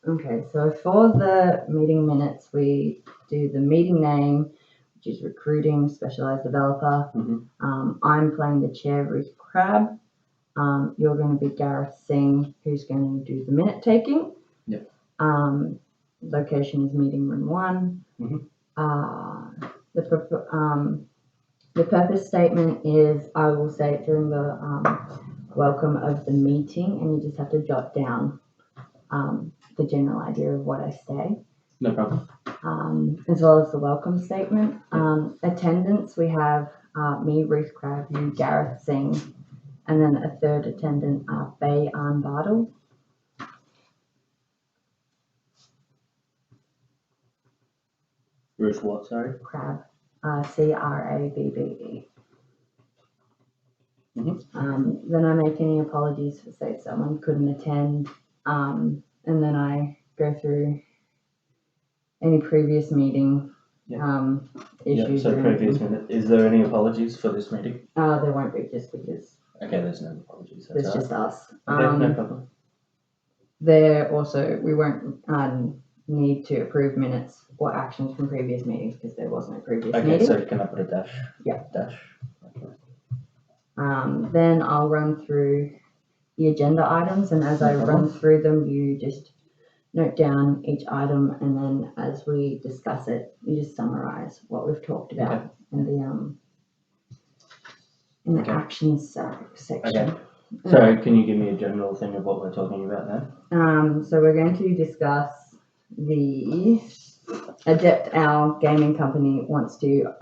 Okay, so for the meeting minutes, we do the meeting name, which is recruiting specialized developer. I'm playing the chair, Ruth Crabb. You're going to be Gareth Singh, who's going to do the minute taking. Yep. Location is meeting room 1. The purpose statement is, I will say it during the welcome of the meeting, and you just have to jot down the general idea of what I say. No problem. As well as the welcome statement. Attendance, we have me, Ruth Crabb, you, Gareth Singh, and then a third attendant, Bay Arnbardle. Ruth what, sorry? Crabb, C-R-A-B-B-E. Then I make any apologies for, say, someone couldn't attend, and then I go through any previous meeting issues. So previous minute. Is there any apologies for this meeting? There won't be, just because. Okay, there's no apologies. There's just us. Okay, no problem. There also, we won't need to approve minutes or actions from previous meetings because there wasn't a previous meeting. Okay, so can I put a dash? Yeah. Dash. Okay. Then I'll run through the agenda items, and as I run through them, you just note down each item, and then as we discuss it, you just summarize what we've talked about in the actions section. Okay. So can you give me a general thing of what we're talking about now? So we're going to discuss the Adept, our gaming company, wants to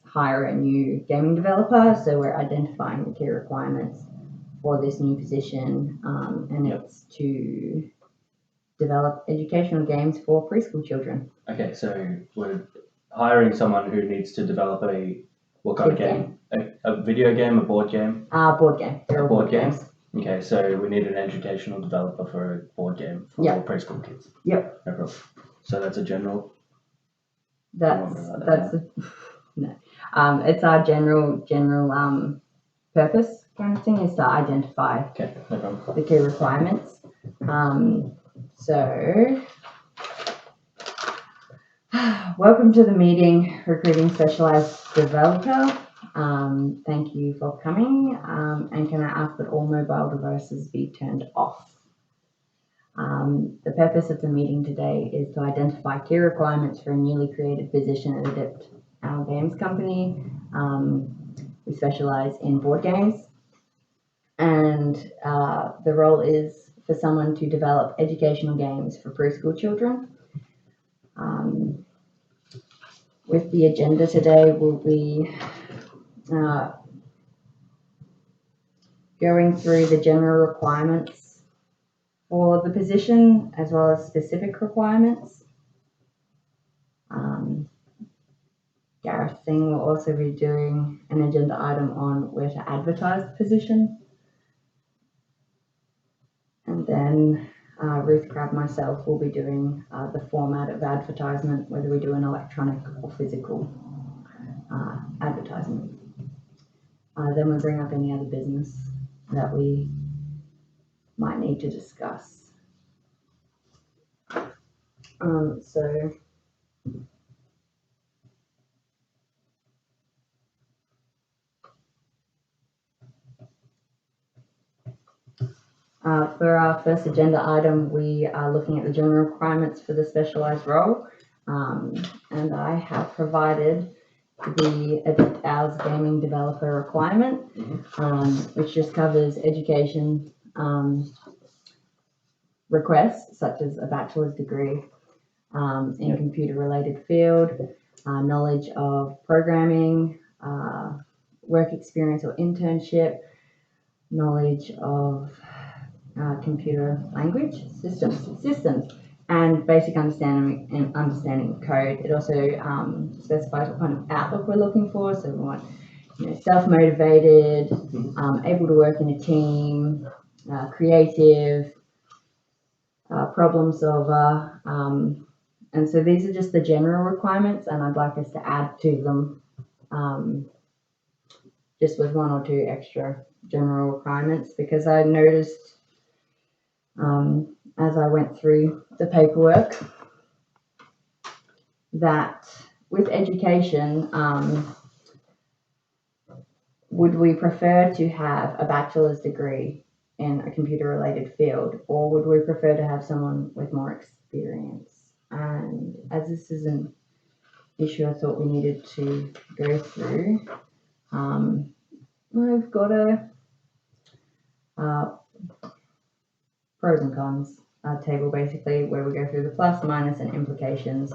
hire a new gaming developer. So we're identifying the key requirements for this new position, and it's to develop educational games for preschool children. Okay, so we're hiring someone who needs to develop what kind of game? A video game, a board game? Board game. A board game? Okay, so we need an educational developer for a board game for preschool kids. Yep. No problem. So that's a general. It's our general purpose kind of thing, is to identify the key requirements. So welcome to the meeting, recruiting specialized developer. Thank you for coming. And can I ask that all mobile devices be turned off? The purpose of the meeting today is to identify key requirements for a newly created position at Adept, our games company. We specialize in board games, and the role is for someone to develop educational games for preschool children. With the agenda today, we'll be going through the general requirements for the position, as well as specific requirements. Gareth Singh will also be doing an agenda item on where to advertise the position. And then Ruth Crabb, myself, will be doing the format of advertisement, whether we do an electronic or physical advertisement. Then we'll bring up any other business that we might need to discuss. For our first agenda item, we are looking at the general requirements for the specialized role, and I have provided the Adept Hours gaming developer requirement, which just covers education requests such as a bachelor's degree in computer-related field, knowledge of programming, work experience or internship, knowledge of computer language systems, and basic understanding of code. It also specifies what kind of outlook we're looking for. So we want, self-motivated, able to work in a team, creative, problem solver, and so these are just the general requirements, and I'd like us to add to them just with one or two extra general requirements, because I noticed as I went through the paperwork, that with education, would we prefer to have a bachelor's degree in a computer-related field, or would we prefer to have someone with more experience? And as this is an issue I thought we needed to go through, we've got a pros and cons table basically, where we go through the plus, minus, and implications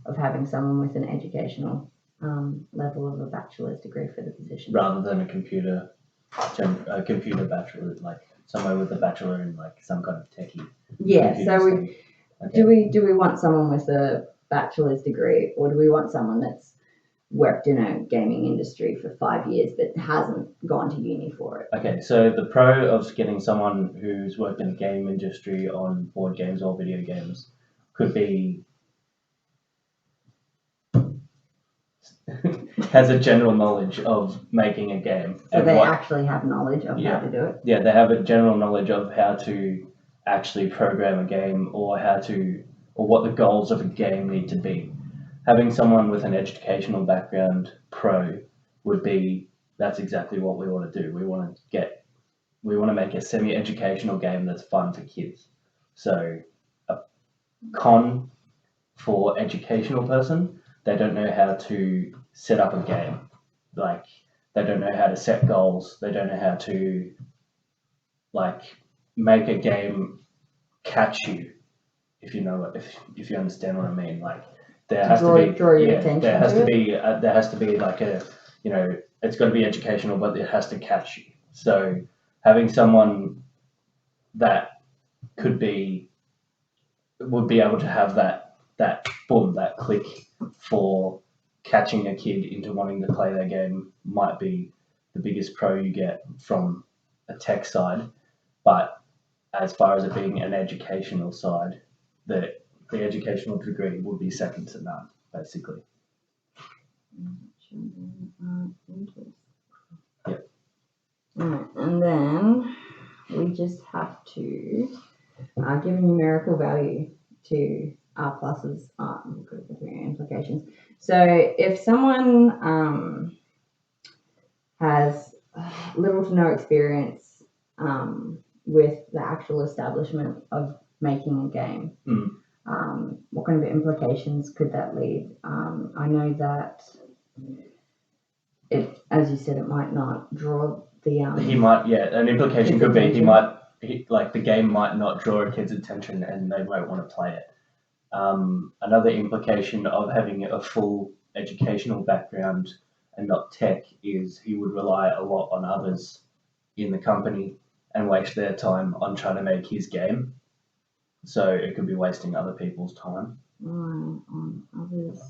of having someone with an educational level of a bachelor's degree for the position, rather than a computer bachelor, like somewhere with a bachelor in like some kind of techie. Yeah. So do we want someone with a bachelor's degree, or do we want someone that's worked in a gaming industry for 5 years but hasn't gone to uni for it? Okay, so the pro of getting someone who's worked in the game industry on board games or video games could be has a general knowledge of making a game. So they actually have knowledge of how to do it? Yeah, they have a general knowledge of how to actually program a game, or what the goals of a game need to be. Having someone with an educational background pro would be, that's exactly what we want to do. We want to make a semi-educational game that's fun for kids. So a con for educational person, they don't know how to set up a game. Like, they don't know how to set goals. They don't know how to like make a game catch you, if you know what, if you understand what I mean. Like, there has to be like a, it's got to be educational, but it has to catch you. So having someone that would be able to have that boom, that click for catching a kid into wanting to play their game might be the biggest pro you get from a tech side. But as far as it being an educational side, the educational degree would be second to none, basically. Yep. Alright, and then we just have to give a numerical value to our pluses, implications. So if someone has little to no experience with the actual establishment of making a game, what kind of implications could that lead? I know that it, as you said, it might not draw the an implication could be the game might not draw a kid's attention and they won't want to play it. Another implication of having a full educational background and not tech is he would rely a lot on others in the company and waste their time on trying to make his game. So it could be wasting other people's time. On others.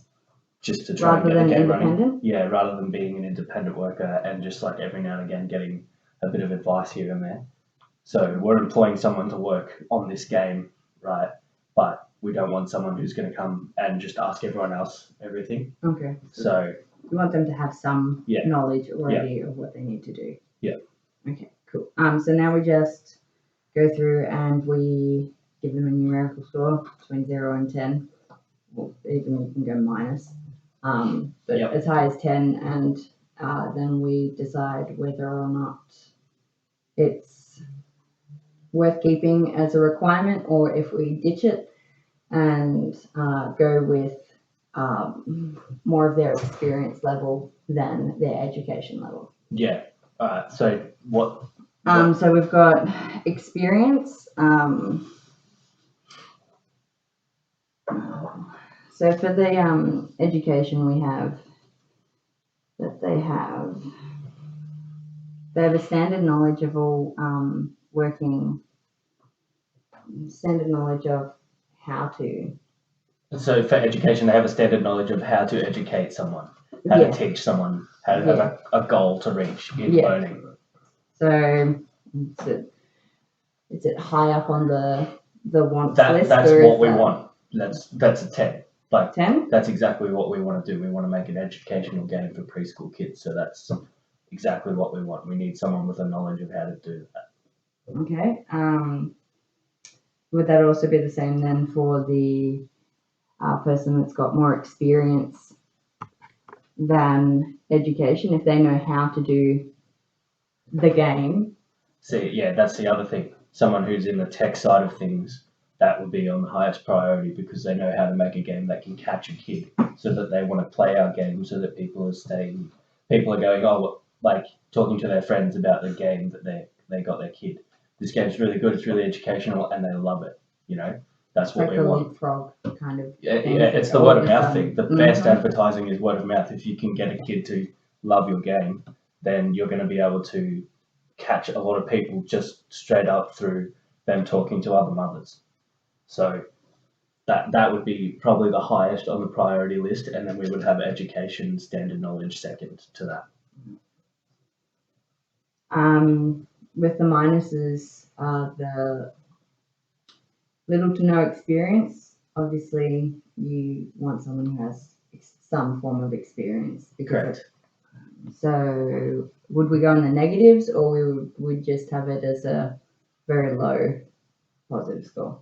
Just to try and get the game running. Yeah, rather than being an independent worker and just like every now and again getting a bit of advice here and there. So we're employing someone to work on this game, right? But we don't want someone who's going to come and just ask everyone else everything. Okay. So you want them to have some knowledge already of what they need to do. Yeah. Okay, cool. So now we just go through and we give them a numerical score between 0 and 10. Well, even you can go minus. But as high as 10, and then we decide whether or not it's worth keeping as a requirement, or if we ditch it and go with more of their experience level than their education level. Yeah. So what? So we've got experience. So for the education, we have that they have a standard knowledge of all standard knowledge of how to. So for education, they have a standard knowledge of how to educate someone, how to teach someone, how to have a goal to reach in learning. So is it high up on the wants list? That's what we want. That's a 10. Like 10? That's exactly what we want to do. We want to make an educational game for preschool kids. So that's exactly what we want. We need someone with a knowledge of how to do that. Okay. would that also be the same then for the person that's got more experience than education, if they know how to do the game? See, yeah, that's the other thing. Someone who's in the tech side of things, that would be on the highest priority because they know how to make a game that can catch a kid so that they want to play our game so that people are going, oh, like talking to their friends about the game that they got their kid. This game's really good, it's really educational, and they love it. That's what Like we a want. leapfrog kind of Yeah, thing. it's the word of mouth thing. The best advertising is word of mouth. If you can get a kid to love your game, then you're going to be able to catch a lot of people just straight up through them talking to other mothers. So that would be probably the highest on the priority list, and then we would have education, standard knowledge second to that. With the minuses, the little to no experience. Obviously, you want someone who has some form of experience. Correct. So, would we go in the negatives, or we would just have it as a very low positive score?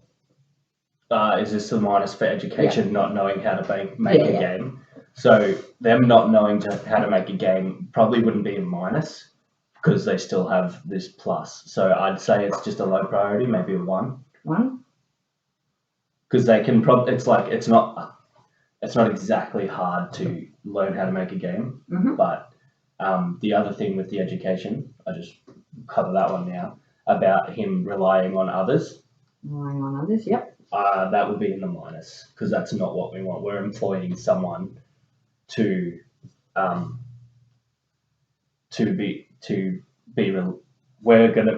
Is this the minus for education, not knowing how to make a game? So them not knowing how to make a game probably wouldn't be a minus because they still have this plus. So I'd say it's just a low priority, maybe a 1. 1? Because they can probably, it's not exactly hard to learn how to make a game. But the other thing with the education, I just cover that one now, about him relying on others. Relying on others, yep. That would be in the minus because that's not what we want. We're employing someone to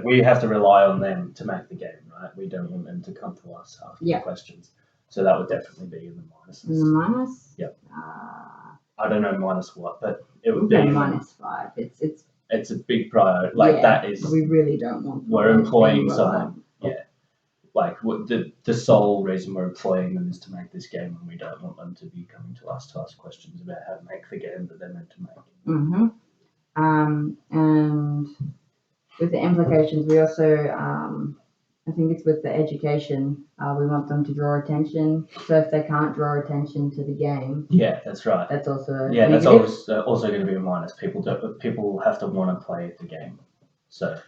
we have to rely on them to make the game, right? We don't want them to come to us asking questions. So that would definitely be in the minus. In the minus? Yep. I don't know minus what, but it would be -5. It's a big priority. That is. We really don't want. We're employing someone. Yeah. Like the sole reason we're employing them is to make this game, and we don't want them to be coming to ask questions about how to make the game that they're meant to make. And with the implications, we also, I think it's with the education, we want them to draw attention. So if they can't draw attention to the game, yeah, that's right. That's also that's also going to be a minus. People have to want to play the game. So.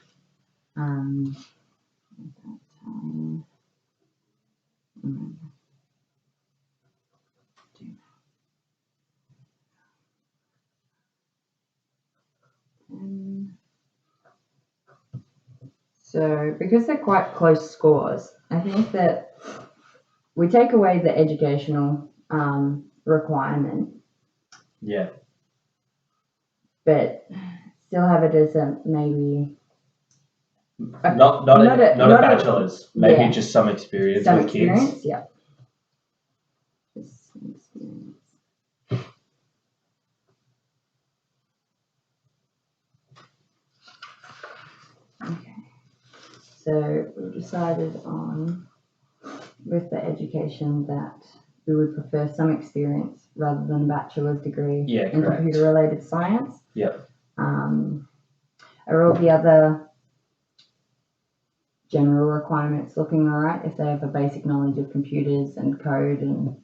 So, because they're quite close scores, I think that we take away the educational requirement. Yeah. But still have it as a maybe. Not a bachelor's, maybe just some experience with kids. Yeah. Just some experience. Okay. So we decided on, with the education, that we would prefer some experience rather than a bachelor's degree in computer-related science. Yep. Are all the other general requirements looking all right if they have a basic knowledge of computers and code and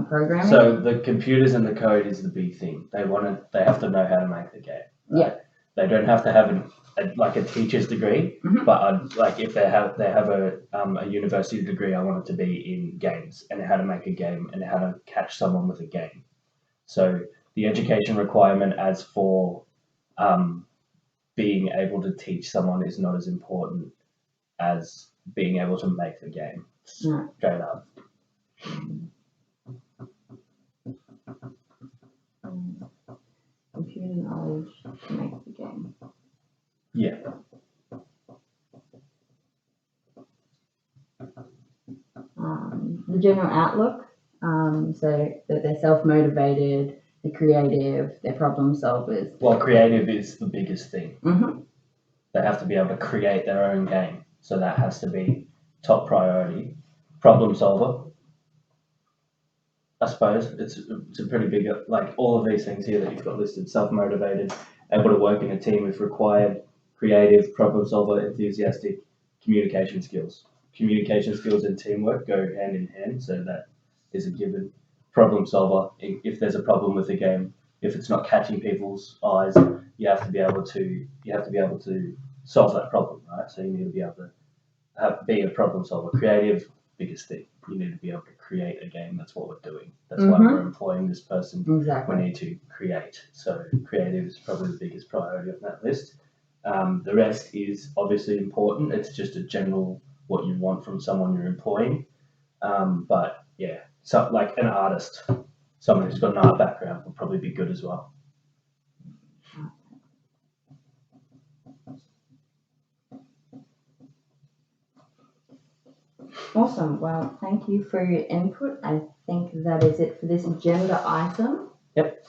programming? So the computers and the code is the big thing. They have to know how to make the game. Right? Yeah. They don't have to have a teacher's degree, but if they have a university degree, I want it to be in games and how to make a game and how to catch someone with a game. So the education requirement as for being able to teach someone is not as important as being able to make the game. Straight up. Computer knowledge to make the game. Yeah. The general outlook, so that they're self-motivated, they're creative, they're problem solvers. Well, creative is the biggest thing. Mm-hmm. They have to be able to create their own game. So that has to be top priority. Problem solver. I suppose it's a pretty big, all of these things here that you've got listed: self-motivated, able to work in a team if required, creative, problem solver, enthusiastic, communication skills. communication skills and teamwork go hand in hand, so that is a given. Problem solver. If there's a problem with the game, if it's not catching people's eyes, you have to be able to solve that problem, right? So you need to be able to be a problem solver. Creative, biggest thing. You need to be able to create a game. That's what we're doing. That's why we're employing this person. Exactly. We need to create. So creative is probably the biggest priority on that list. The rest is obviously important. It's just a general what you want from someone you're employing. But yeah, so like an artist, someone who's got an art background would probably be good as well. Awesome. Well, thank you for your input. I think that is it for this agenda item. Yep.